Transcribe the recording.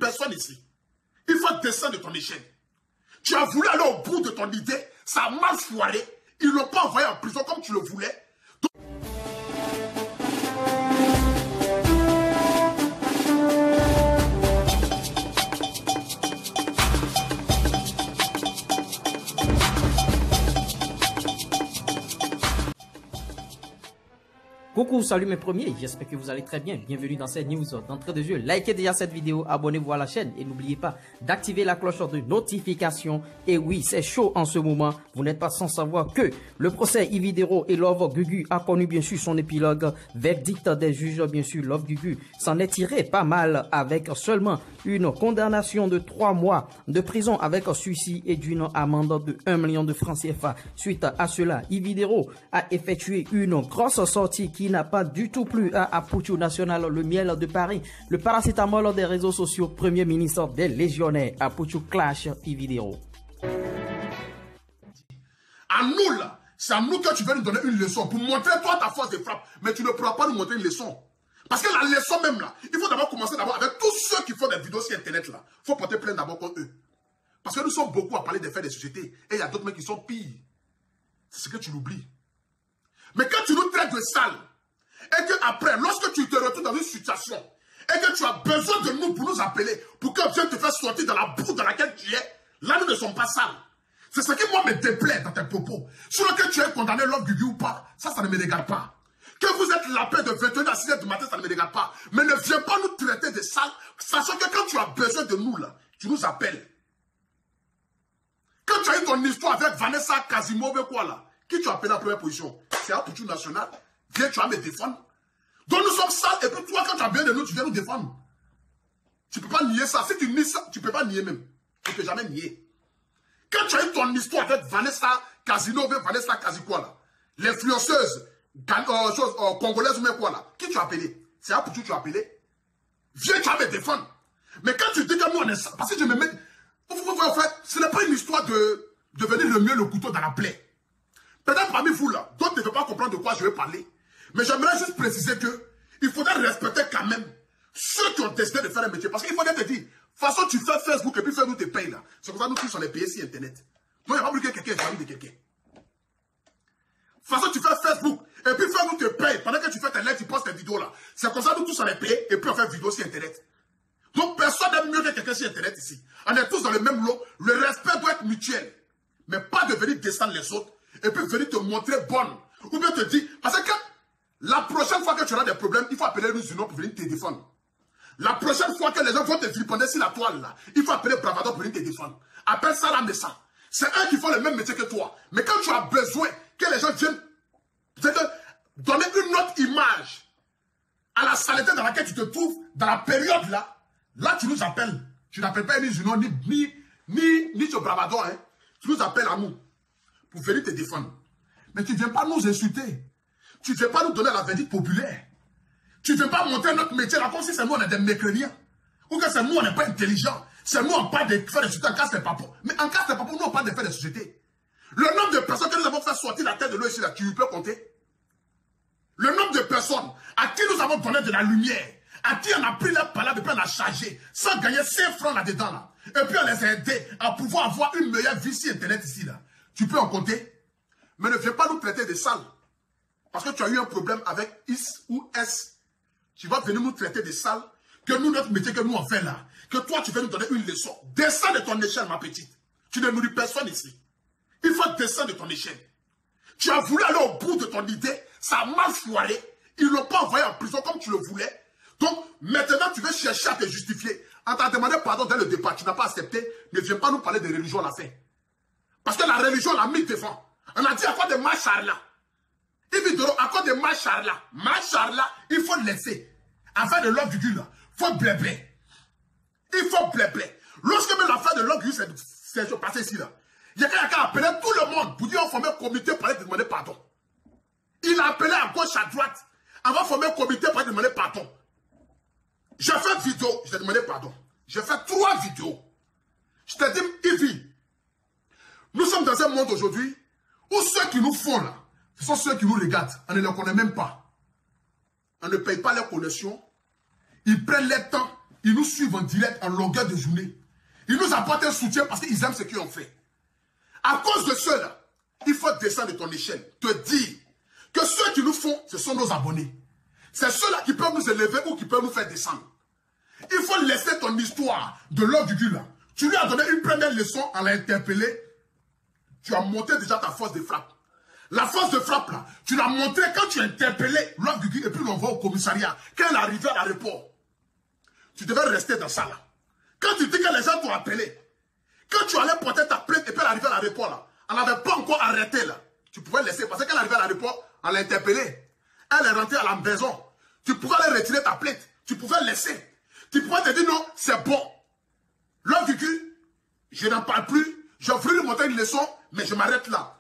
personne ici. Il faut descendre de ton échelle. Tu as voulu aller au bout de ton idée, ça a mal foiré. Ils ne l'ont pas envoyé en prison comme tu le voulais. Coucou, salut mes premiers, j'espère que vous allez très bien. Bienvenue dans cette news d'entrée de jeu. Likez déjà cette vidéo, abonnez-vous à la chaîne et n'oubliez pas d'activer la cloche de notification. Et oui, c'est chaud en ce moment. Vous n'êtes pas sans savoir que le procès Ividero et Love Gugu a connu bien sûr son épilogue. Verdict des juges, bien sûr, Love Gugu s'en est tiré pas mal avec seulement une condamnation de 3 mois de prison avec sursis et d'une amende de 1 million de francs CFA. Suite à cela, Ividero a effectué une grosse sortie qui n'a pas du tout plu à Apuchu National, le miel de Paris, le paracétamol des réseaux sociaux, premier ministre des légionnaires. Apuchu clash Ividero. À nous là, c'est à nous que tu veux nous donner une leçon pour montrer toi ta force de frappe, mais tu ne pourras pas nous montrer une leçon. Parce que la leçon même là, il faut d'abord commencer d'abord avec tous ceux qui font des vidéos sur internet là. Il faut porter plainte d'abord contre eux. Parce que nous sommes beaucoup à parler des faits des sociétés et il y a d'autres mecs qui sont pires. C'est ce que tu l'oublies. Mais quand tu nous traites de sale, et que après, lorsque tu te retrouves dans une situation, et que tu as besoin de nous pour nous appeler, pour que Dieu te fasse sortir dans la boue dans laquelle tu es, là nous ne sommes pas sales. C'est ce qui moi me déplaît dans tes propos. Sur lequel tu es condamné Love Gugu ou pas, ça ne me regarde pas. Que vous êtes la paix de 21 à 6h du matin, ça ne me regarde pas. Mais ne viens pas nous traiter de sales, sachant que quand tu as besoin de nous là, tu nous appelles. Quand tu as eu ton histoire avec Vanessa Casimove quoi là, qui tu as appelé en première position? C'est Apuchu National. Viens, tu vas me défendre. Donc nous sommes sales, et puis toi, quand tu as besoin de nous, tu viens nous défendre. Tu ne peux pas nier ça. Si tu nies ça, tu ne peux pas nier même. Tu ne peux jamais nier. Quand tu as eu ton histoire avec Vanessa Casino, Vanessa Casicoi là, l'influenceuse congolaise ou même quoi là, qui tu as appelé? C'est Apuchu que tu as appelé. Viens, tu vas me défendre. Mais quand tu dis que nous on est sales, parce que je me mets... En fait, ce n'est pas une histoire de venir remuer le couteau dans la plaie. Peut-être parmi vous là, d'autres ne peuvent pas comprendre de quoi je vais parler. Mais j'aimerais juste préciser que il faudrait respecter quand même ceux qui ont décidé de faire un métier. Parce qu'il faudrait te dire, de toute façon tu fais Facebook et puis Facebook te paye là. C'est comme ça nous tous on est payés sur Internet. Donc il n'y a pas plus que quelqu'un est famille de quelqu'un. De toute façon tu fais Facebook et puis Facebook te paye. Pendant que tu fais tes lives, tu postes tes vidéos là. C'est comme ça nous tous on est payés et puis on fait vidéo sur Internet. Donc personne n'est mieux que quelqu'un sur Internet ici. On est tous dans le même lot. Le respect doit être mutuel. Mais pas de venir descendre les autres et puis venir te montrer bonne. Ou bien te dire, parce que la prochaine fois que tu auras des problèmes, il faut appeler nous pour venir te défendre. La prochaine fois que les gens vont te flipper sur la toile là, il faut appeler Bravado pour venir te défendre. Appelle ça la Messa. C'est eux qui font le même métier que toi. Mais quand tu as besoin que les gens viennent te donner une autre image à la saleté dans laquelle tu te trouves, dans la période là, là tu nous appelles. Tu n'appelles pas ni Juno, ni Bravado, hein. Tu nous appelles à nous pour venir te défendre. Mais tu ne viens pas nous insulter. Tu ne viens pas nous donner la vérité populaire. Tu ne viens pas montrer notre métier là comme si c'est nous on est des mécréniens. Ou que c'est nous on n'est pas intelligents. C'est nous on parle de faire des sociétés en casse des papos. Mais en casse des papos, nous on parle de faire des sociétés. Le nombre de personnes que nous avons fait sortir la tête de l'eau ici là, tu peux compter? Le nombre de personnes à qui nous avons donné de la lumière, à qui on a pris leur palabre et puis on a chargé, sans gagner 5 francs là-dedans là. Et puis on les a aidés à pouvoir avoir une meilleure vie sur Internet ici là. Tu peux en compter? Mais ne viens pas nous traiter de sales. Parce que tu as eu un problème avec X ou S. Tu vas venir nous traiter de sales. Que nous, notre métier que nous on fait là. Que toi, tu vas nous donner une leçon. Descends de ton échelle, ma petite. Tu ne nourris personne ici. Il faut descendre de ton échelle. Tu as voulu aller au bout de ton idée. Ça a mal foiré. Ils ne l'ont pas envoyé en prison comme tu le voulais. Donc, maintenant, tu veux chercher à te justifier. On t'a demandé pardon dès le départ. Tu n'as pas accepté. Ne viens pas nous parler de religion, la fait. Parce que la religion l'a mis devant. On a dit à quoi de Macharla. Évidemment, à quoi de Macharla. Macharla, il faut laisser. Afin de Love Gugu, là, il faut blébler. Il faut blébler. Lorsque même l'affaire de Love Gugu s'est passée ici, là, il y a quelqu'un qui a appelé tout le monde pour dire on forme un comité pour aller te demander pardon. Il a appelé à gauche, à droite. On va former un comité pour aller te demander pardon. J'ai fait une vidéo, je t'ai demandé pardon. J'ai fait 3 vidéos. Je t'ai dit, Ivy, nous sommes dans un monde aujourd'hui où ceux qui nous font là, ce sont ceux qui nous regardent. On ne les connaît même pas. On ne paye pas leurs connexions. Ils prennent leur temps Ils nous suivent en direct, en longueur de journée. Ils nous apportent un soutien parce qu'ils aiment ce qu'ils ont fait. À cause de cela, il faut descendre de ton échelle. Te dire que ceux qui nous font, ce sont nos abonnés. C'est ceux-là qui peuvent nous élever ou qui peuvent nous faire descendre. Il faut laisser ton histoire de l'homme du Dieu là. Tu lui as donné une première leçon en l'interpellé. Tu as monté déjà ta force de frappe. La force de frappe là, tu l'as montré quand tu as interpellé l'homme du Dieu et puis l'envoie au commissariat. Quand il est arrivé à l'aéroport, tu devais rester dans ça là. Quand tu dis que les gens t'ont appelé, quand tu allais porter ta plainte et puis elle arrivait à l'aéroport là, elle n'avait pas encore arrêté là. Tu pouvais laisser parce qu'elle arrivait à l'aéroport, elle l'a interpellé. Elle est rentrée à la maison. Tu pouvais aller retirer ta plainte. Tu pouvais laisser. Tu pouvais te dire non, c'est bon. L'homme du Dieu, je n'en parle plus. J'ai voulu lui montrer une leçon, mais je m'arrête là.